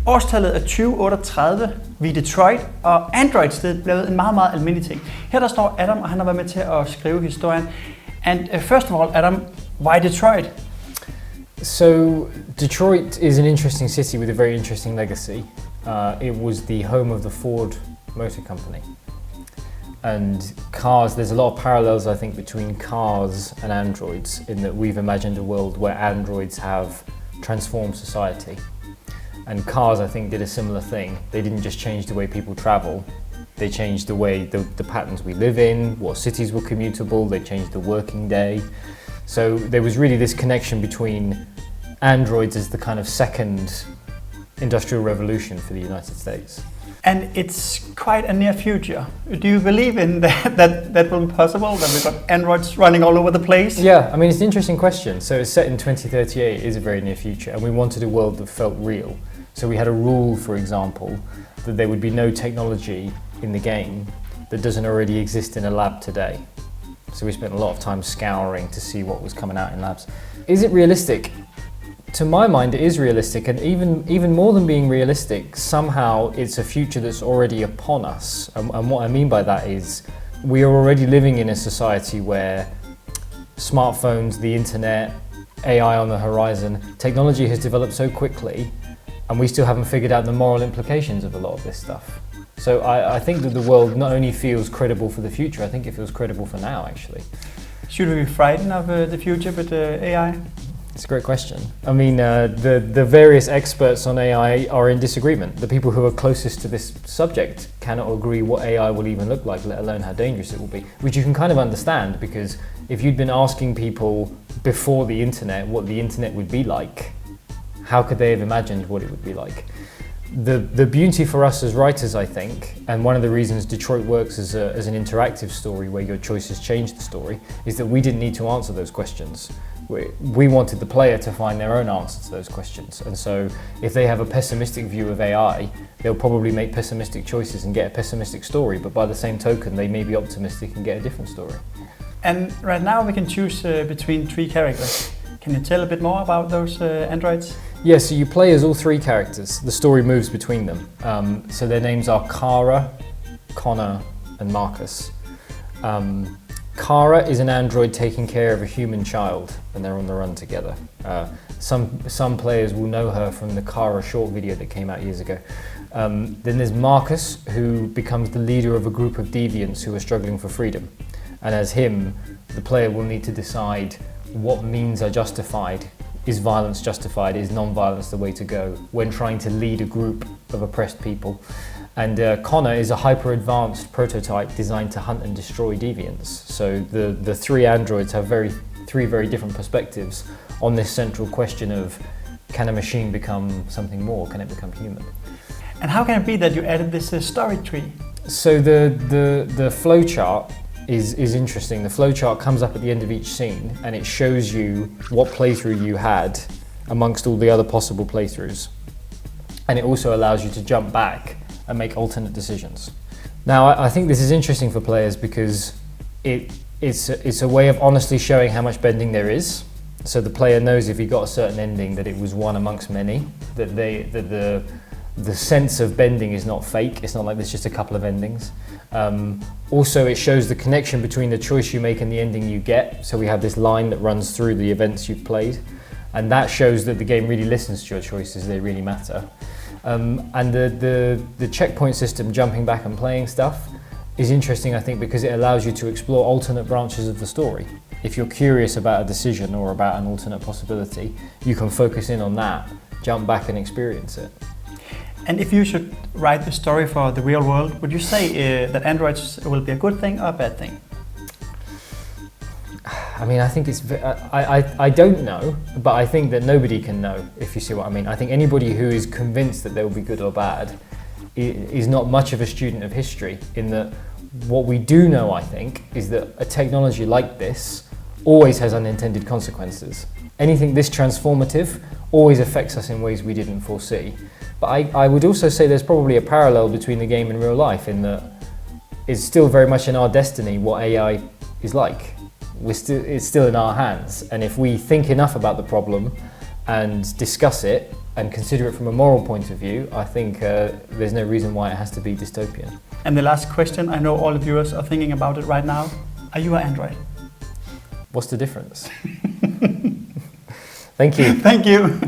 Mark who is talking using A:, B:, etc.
A: Årstallet er 2038, vi er i Detroit, og Androids er blevet en meget, meget almindelig ting. Her der står Adam, og han har været med til at skrive historien. And first of all, Adam, why Detroit?
B: So Detroit is an interesting city with a very interesting legacy. It was the home of the Ford Motor Company. And cars, there's a lot of parallels I think between cars and androids in that we've imagined a world where androids have transformed society. And cars I think did a similar thing. They didn't just change the way people travel, they changed the way, the patterns we live in, what cities were commutable, they changed the working day. So there was really this connection between androids as the kind of second industrial revolution for the United States.
A: And it's quite a near future. Do you believe in that will be possible, that we've got androids running all over the place?
B: Yeah, I mean, it's an interesting question. So it's set in 2038, it is a very near future, and we wanted a world that felt real. So we had a rule, for example, that there would be no technology in the game that doesn't already exist in a lab today. So we spent a lot of time scouring to see what was coming out in labs. Is it realistic? To my mind, it is realistic, and even more than being realistic, somehow it's a future that's already upon us. And what I mean by that is we are already living in a society where smartphones, the internet, AI on the horizon, technology has developed so quickly, and we still haven't figured out the moral implications of a lot of this stuff. So I think that the world not only feels credible for the future, I think it feels credible for now, actually.
A: Should we be frightened of the future with AI?
B: It's a great question. I mean, the various experts on AI are in disagreement. The people who are closest to this subject cannot agree what AI will even look like, let alone how dangerous it will be, which you can kind of understand, because if you'd been asking people before the internet what the internet would be like, how could they have imagined what it would be like? The beauty for us as writers, I think, and one of the reasons Detroit works as an interactive story where your choices change the story, is that we didn't need to answer those questions. We wanted the player to find their own answer to those questions. And so if they have a pessimistic view of AI, they'll probably make pessimistic choices and get a pessimistic story, but by the same token, they may be optimistic and get a different story.
A: And right now we can choose between three characters. Can you tell a bit more about those androids?
B: Yeah, so you play as all three characters. The story moves between them. So their names are Kara, Connor, and Marcus. Kara is an android taking care of a human child, and they're on the run together. Some players will know her from the Kara short video that came out years ago. Then there's Marcus, who becomes the leader of a group of deviants who are struggling for freedom. And as him, the player will need to decide what means are justified. Is violence justified? Is non-violence the way to go when trying to lead a group of oppressed people? And Connor is a hyper-advanced prototype designed to hunt and destroy deviants. So the three androids have three very different perspectives on this central question of, can a machine become something more? Can it become human?
A: And how can it be that you added this story tree?
B: So the flowchart is interesting. The flowchart comes up at the end of each scene, and it shows you what playthrough you had amongst all the other possible playthroughs. And it also allows you to jump back and make alternate decisions. Now, I think this is interesting for players because it's a way of honestly showing how much bending there is. So the player knows if he got a certain ending that it was one amongst many, that the sense of bending is not fake. It's not like there's just a couple of endings. Also, it shows the connection between the choice you make and the ending you get. So we have this line that runs through the events you've played, and that shows that the game really listens to your choices, they really matter. And the checkpoint system, jumping back and playing stuff, is interesting, I think, because it allows you to explore alternate branches of the story. If you're curious about a decision or about an alternate possibility, you can focus in on that, jump back and experience it.
A: And if you should write the story for the real world, would you say that androids will be a good thing or a bad thing?
B: I mean, I think I don't know, but I think that nobody can know, if you see what I mean. I think anybody who is convinced that they will be good or bad is not much of a student of history, in that what we do know, I think, is that a technology like this always has unintended consequences. Anything this transformative always affects us in ways we didn't foresee. But I would also say there's probably a parallel between the game and real life, in that it's still very much in our destiny what AI is like. It's still in our hands, and if we think enough about the problem and discuss it and consider it from a moral point of view, I think there's no reason why it has to be dystopian.
A: And the last question, I know all the viewers are thinking about it right now. Are you an Android?
B: What's the difference? Thank you.
A: Thank you.